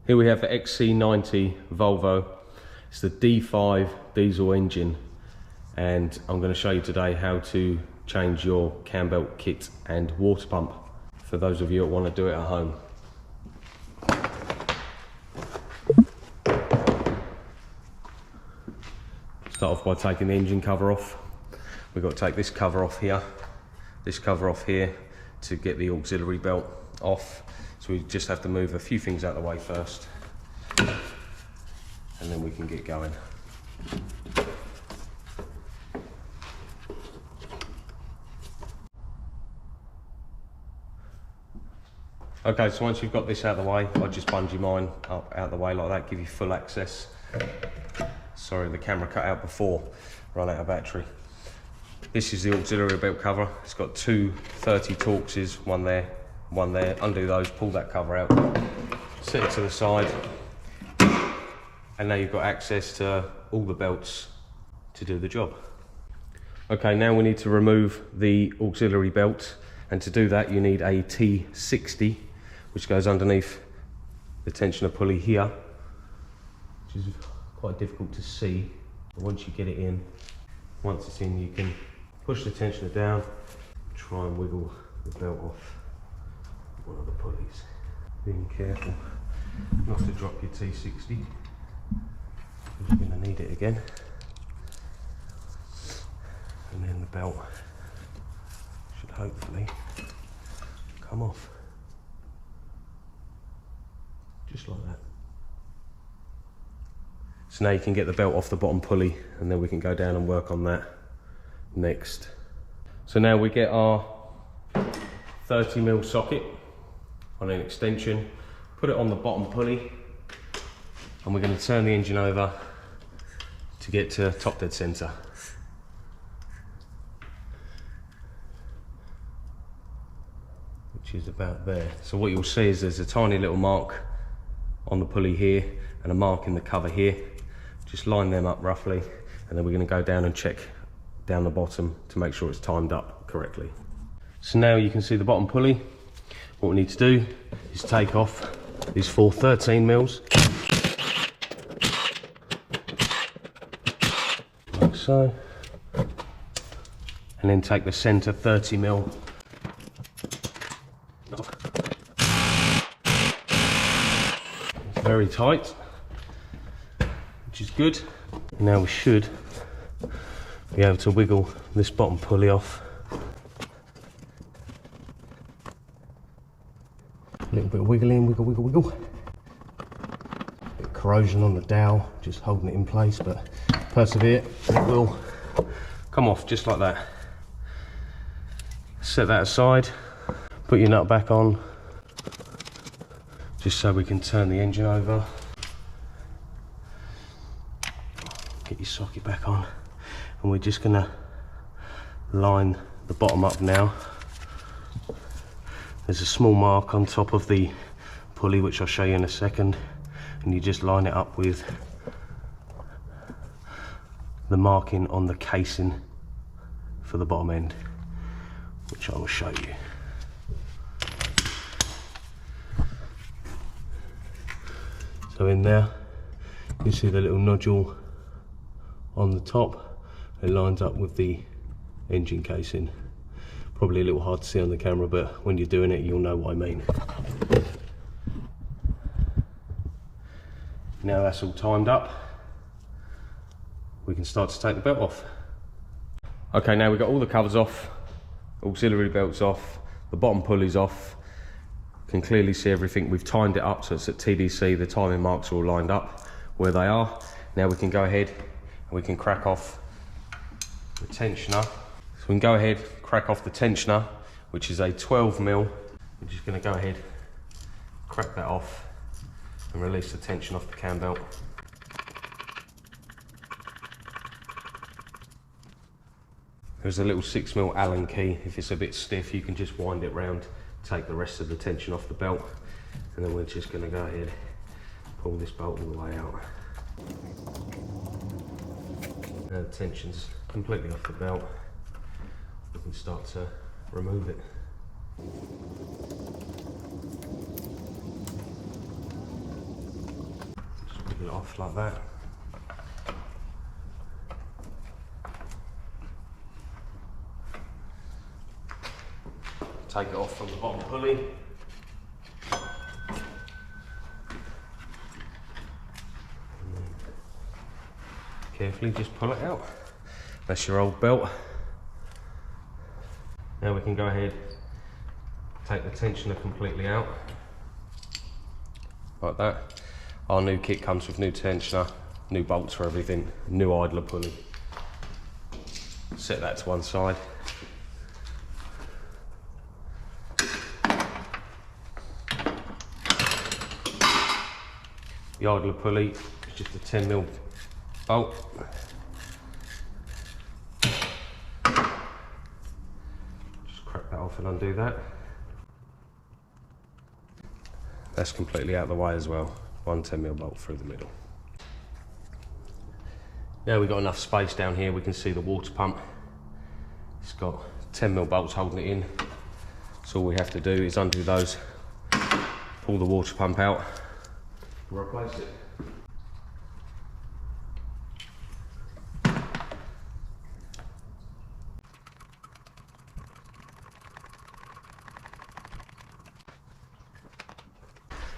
Here we have the XC90 Volvo. It's the D5 diesel engine, and I'm going to show you today how to change your Cambelt kit and water pump for those of you that want to do it at home. Start off by taking the engine cover off. We've got to take this cover off here, this cover off here to get the auxiliary belt off. So we just have to move a few things out of the way first, and then we can get going. Okay, so once you've got this out of the way, I just bungee mine up out of the way like that, give you full access. Sorry, the camera cut out before, run out of battery. This is the auxiliary belt cover. It's got two 30 Torxes, one there, one there. Undo those, pull that cover out, set it to the side, and now you've got access to all the belts to do the job. Okay, now we need to remove the auxiliary belt, and to do that you need a T60, which goes underneath the tensioner pulley here, which is quite difficult to see, but once you get it in, once it's in, you can push the tensioner down, try and wiggle the belt off one of the pulleys. Being careful not to drop your T60, because you're going to need it again. And then the belt should hopefully come off, just like that. So now you can get the belt off the bottom pulley, and then we can go down and work on that next. So now we get our 30mm socket on an extension, put it on the bottom pulley, and we're going to turn the engine over to get to top dead center. Which is about there. So what you'll see is there's a tiny little mark on the pulley here and a mark in the cover here. Just line them up roughly, and then we're going to go down and check down the bottom to make sure it's timed up correctly. So now you can see the bottom pulley. What we need to do is take off these four 13mm, like so, and then take the center 30mm off. It's very tight, which is good. Now we should be able to wiggle this bottom pulley off. A little bit of wiggling, wiggle, wiggle, wiggle. A bit of corrosion on the dowel, just holding it in place, but persevere and it will come off just like that. Set that aside, put your nut back on, just so we can turn the engine over. Get your socket back on, and we're just gonna line the bottom up now. There's a small mark on top of the pulley, which I'll show you in a second, and you just line it up with the marking on the casing for the bottom end, which I will show you. So in there, you see the little nodule on the top. It lines up with the engine casing. Probably a little hard to see on the camera, but when you're doing it, you'll know what I mean. Now that's all timed up, we can start to take the belt off. Okay, now we've got all the covers off, auxiliary belts off, the bottom pulley's off. Can clearly see everything. We've timed it up so it's at TDC, the timing marks are all lined up where they are. Now we can go ahead and we can crack off the tensioner. So we can go ahead, crack off the tensioner, which is a 12mm. We're just going to go ahead, crack that off, and release the tension off the cam belt. There's a little 6mm Allen key. If it's a bit stiff, you can just wind it round, take the rest of the tension off the belt, and then we're just going to go ahead, pull this bolt all the way out. Now the tension's completely off the belt. We can start to remove it. Peel it off like that. Take it off from the bottom pulley. Carefully just pull it out. That's your old belt. Now we can go ahead, take the tensioner completely out. Like that. Our new kit comes with new tensioner, new bolts for everything, new idler pulley. Set that to one side. The idler pulley is just a 10mm bolt. Just crack that off and undo that. That's completely out of the way as well. One 10mm bolt through the middle. Now we've got enough space down here, we can see the water pump. It's got 10mm bolts holding it in. So all we have to do is undo those, pull the water pump out, replace it.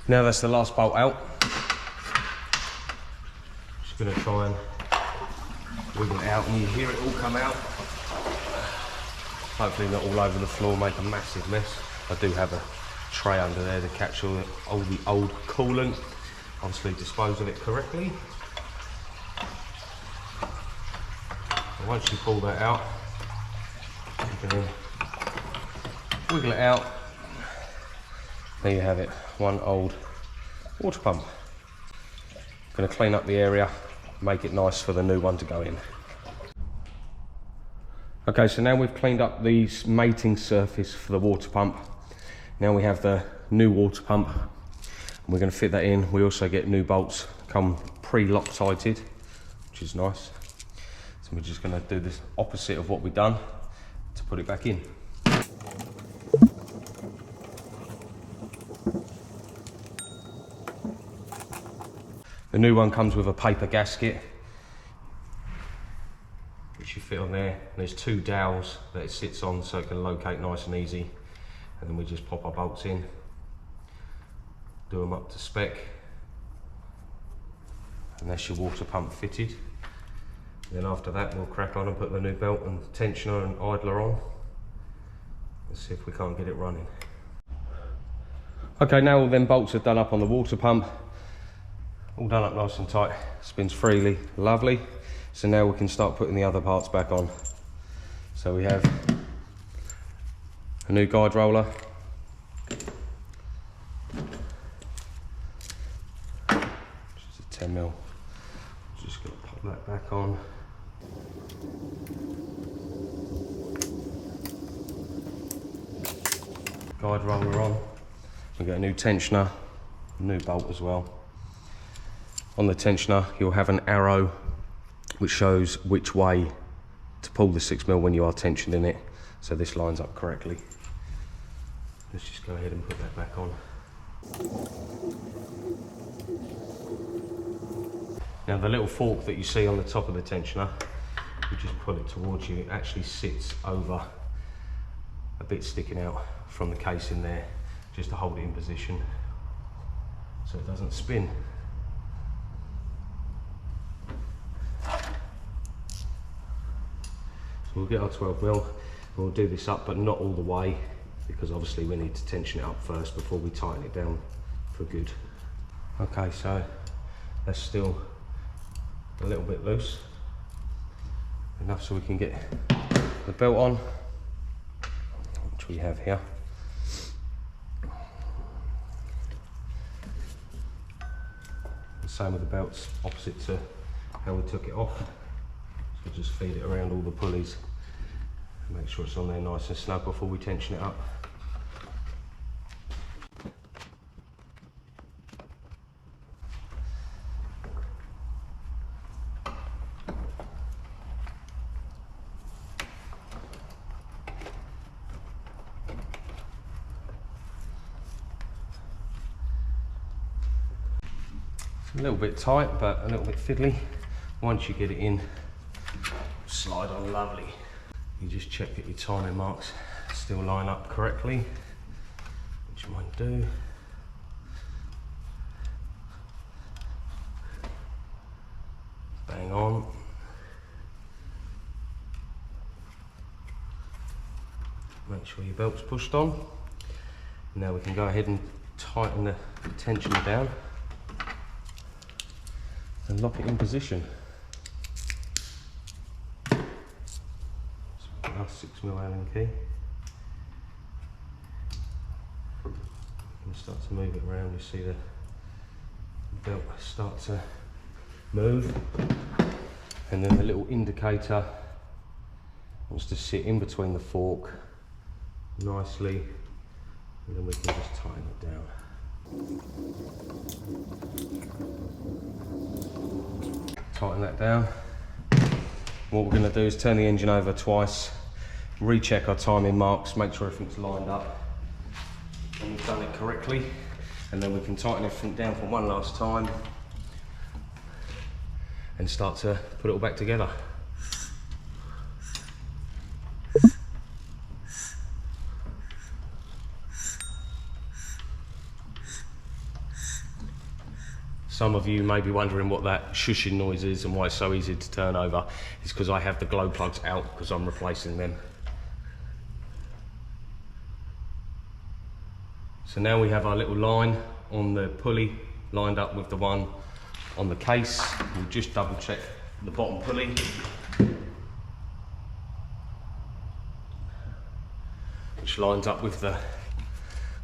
Now that's the last bolt out. Just going to try and wiggle it out and you hear it all come out. Hopefully not all over the floor, make a massive mess. I do have a tray under there to catch all the old coolant. Obviously dispose of it correctly. And once you pull that out, you can then wiggle it out. There you have it, one old water pump. Going to clean up the area, make it nice for the new one to go in. Okay, so now we've cleaned up the mating surface for the water pump. Now we have the new water pump. We're going to fit that in. We also get new bolts, come pre-Loctited, which is nice. So we're just going to do this opposite of what we've done to put it back in. The new one comes with a paper gasket, which you fit on there. And there's two dowels that it sits on so it can locate nice and easy. And then we just pop our bolts in, do them up to spec. And that's your water pump fitted. And then after that we'll crack on and put the new belt and tensioner and idler on. Let's see if we can't get it running. Okay, now all them bolts are done up on the water pump. All done up nice and tight, spins freely, lovely. So now we can start putting the other parts back on. So we have a new guide roller. Just a 10mm. Just gonna pop that back on. Guide roller on. We got a new tensioner, a new bolt as well. On the tensioner, you'll have an arrow which shows which way to pull the 6mm when you are tensioned in it. So this lines up correctly. Let's just go ahead and put that back on. Now the little fork that you see on the top of the tensioner, you just pull it towards you. It actually sits over a bit sticking out from the case in there, just to hold it in position so it doesn't spin. We'll get our 12mm, we'll do this up, but not all the way, because obviously we need to tension it up first before we tighten it down for good. Okay, so that's still a little bit loose, enough so we can get the belt on, which we have here. The same with the belts, opposite to how we took it off. So just feed it around all the pulleys and make sure it's on there nice and snug before we tension it up. A little bit tight, but a little bit fiddly. Once you get it in, slide on lovely. You just check that your timing marks still line up correctly, which mine do. Bang on. Make sure your belt's pushed on. Now we can go ahead and tighten the tensioner down and lock it in position. Our 6mm Allen key. And start to move it around, you see the belt start to move, and then the little indicator wants to sit in between the fork nicely, and then we can just tighten it down. Tighten that down. What we're going to do is turn the engine over twice, recheck our timing marks, make sure everything's lined up and we've done it correctly, and then we can tighten everything down for one last time and start to put it all back together. Some of you may be wondering what that shushing noise is and why it's so easy to turn over. It's because I have the glow plugs out because I'm replacing them. So now we have our little line on the pulley lined up with the one on the case. We'll just double check the bottom pulley. Which lines up with the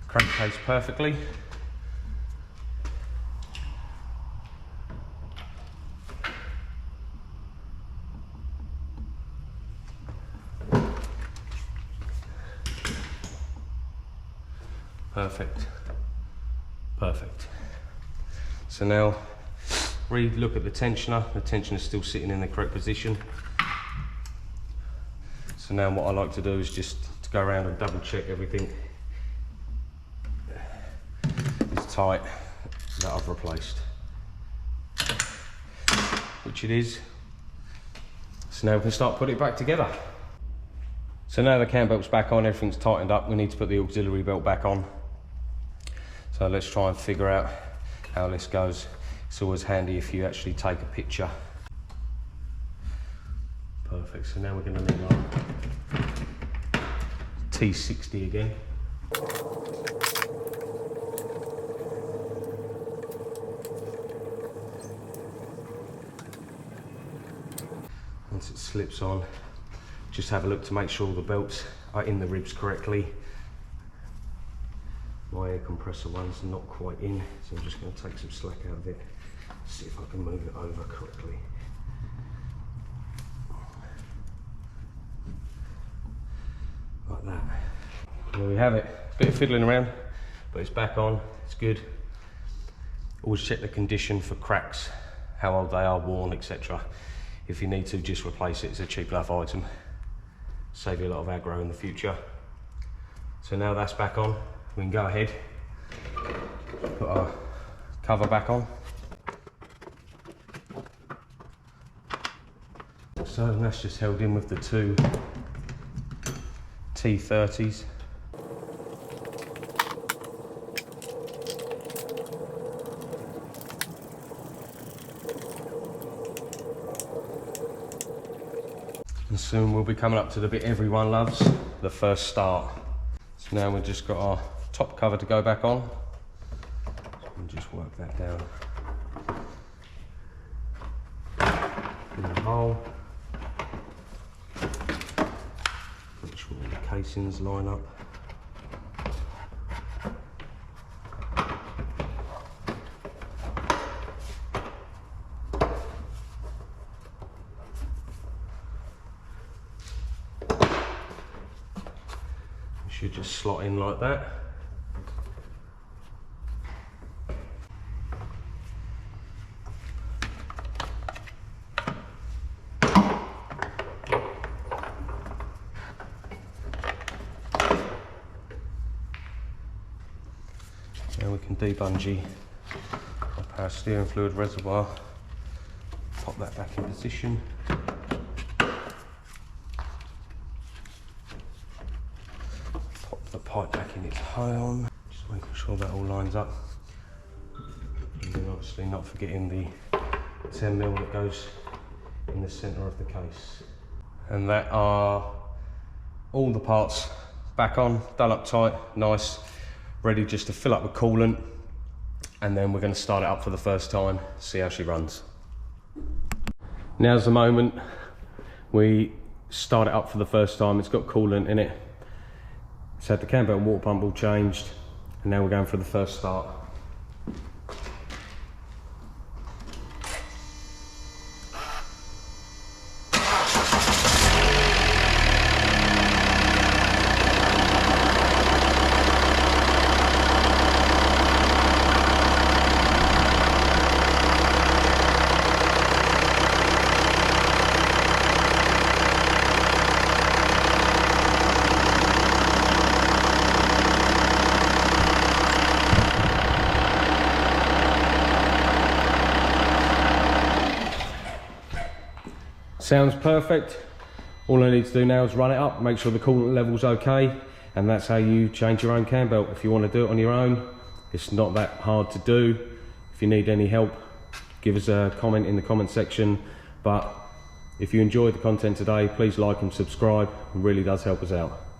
crankcase perfectly. Perfect, perfect. So now, re-look at the tensioner. The tensioner is still sitting in the correct position. So now what I like to do is just to go around and double check everything is tight that I've replaced, which it is. So now we can start putting it back together. So now the cam belt's back on, everything's tightened up, we need to put the auxiliary belt back on. So let's try and figure out how this goes. It's always handy if you actually take a picture. Perfect, so now we're going to need our T60 again. Once it slips on, just have a look to make sure all the belts are in the ribs correctly. My air compressor one's not quite in, so I'm just going to take some slack out of it, see if I can move it over correctly. Like that. There we have it. Bit of fiddling around, but it's back on, it's good. Always check the condition for cracks, how old they are, worn, etc. If you need to, just replace it. It's a cheap enough item. Save you a lot of aggro in the future. So now that's back on, we can go ahead, put our cover back on. So that's just held in with the two T30s. And soon we'll be coming up to the bit everyone loves, the first start. So now we've just got our top cover to go back on. And just work that down in the hole. Make sure all the casings line up. Should just slot in like that. Now we can debungee our power steering fluid reservoir. Pop that back in position. Pop the pipe back in its hole. Just making sure that all lines up. And then obviously not forgetting the 10mm that goes in the centre of the case. And that are all the parts back on, done up tight, nice, ready just to fill up with coolant. And then we're going to start it up for the first time, see how she runs. Now's the moment we start it up for the first time. It's got coolant in it. It's had the Cambelt water pump all changed, and now we're going for the first start. Sounds perfect. All I need to do now is run it up, make sure the coolant level's okay, and that's how you change your own Cambelt. If you want to do it on your own, it's not that hard to do. If you need any help, give us a comment in the comment section. But if you enjoyed the content today, please like and subscribe. It really does help us out.